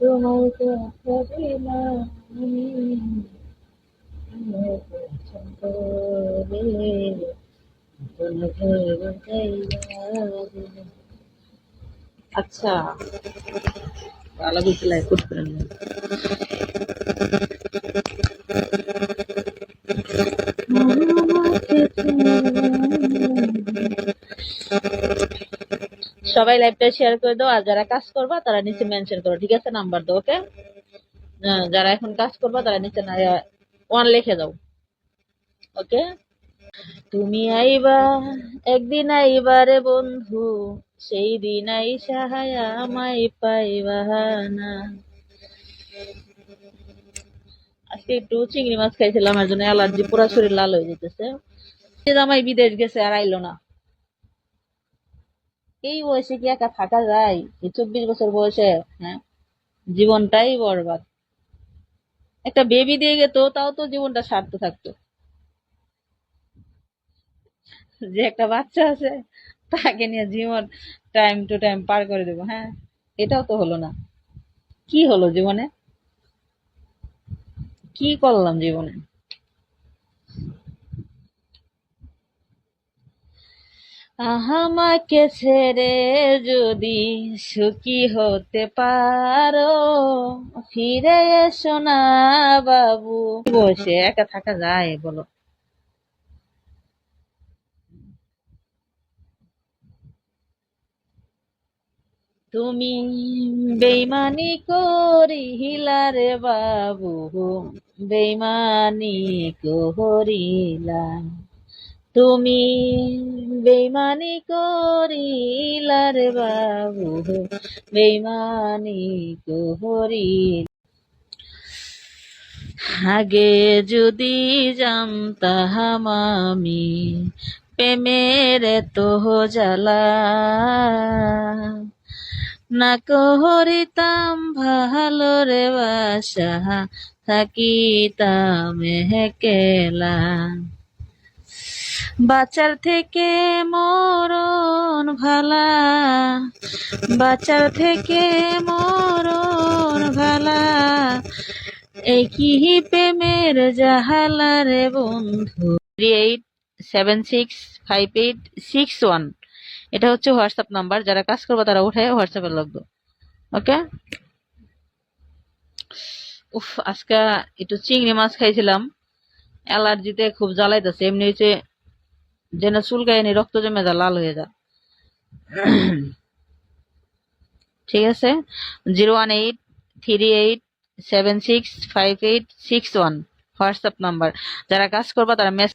তোমায় তো হবে না আমি পছন্দ রে তোমায় ভেবে যাইয়া। আচ্ছা, ভালো কিছু লাইক করতে সবাই লাইভটা শেয়ার করে দাও, আর যারা কাজ করবা তারা নিচে মেনশন করো, ঠিক আছে? নাম্বার দাও, ওকে? যারা এখন কাজ করবা তারা নিচে ওয়ান লিখে দাও, ওকে? তুমি আইবা, একদিন আইবা রে বন্ধু, সেই দিন আইসা হায়া আমায় পাইবা না। আজকে একটু চিংড়ি মাছ খাইছিলাম, এর জন্য অ্যালার্জি, পুরা শরীর লাল হয়ে যেতেছে। জামাই বিদেশ গেছে আর আইলো না। এই বয়সে কি একা থাকা যায়? এই 24 বছর বয়সে, হ্যাঁ, জীবনটাই বরবাদ। একটা বেবি দিয়ে গেতো, তাও তো জীবনটা স্বার্থ থাকতো। যে একটা বাচ্চা আছে, তাকে নিয়ে জীবন টাইম টু টাইম পার করে দেবো, হ্যাঁ, এটাও তো হলো না। কি হলো জীবনে? কি করলাম জীবনে? আমাকে ছেড়ে যদি সুখী হতে পারো, ফিরে এসো না বাবু। বসে একা থাকা যায় বলো? তুমি বেইমানি করিলা রে বাবু, বেইমানি করিলা। তুমি বেইমানি করিলা রে বাবু, বেইমানি করিলা। আগে যদি জানতাম আমি প্রেমের এত জ্বালা, না করিতাম ভালো রে বাসা, থাকিতাম একলা। বাঁচার থেকে মরণ ভালা, বাঁচার থেকে মরণ ভালা, একই প্রেমের জাহালা রে বন্ধু। 38765861, এটা হচ্ছে হোয়াটসঅ্যাপ নাম্বার। যারা কাজ করবে তারা উঠে হোয়াটসঅ্যাপে লাগবে, ওকে? উফ, আজকে একটু চিংড়ি মাছ খাইছিলাম, অ্যালার্জিতে খুব জ্বালাইতেছে। এমনি হচ্ছে যেন চুলকায়নি, রক্ত জমে যা, লাল হয়ে যা। ঠিক আছে? 01838765861 হোয়াটসঅ্যাপ নাম্বার। যারা কাজ করবা তারা মেসেজ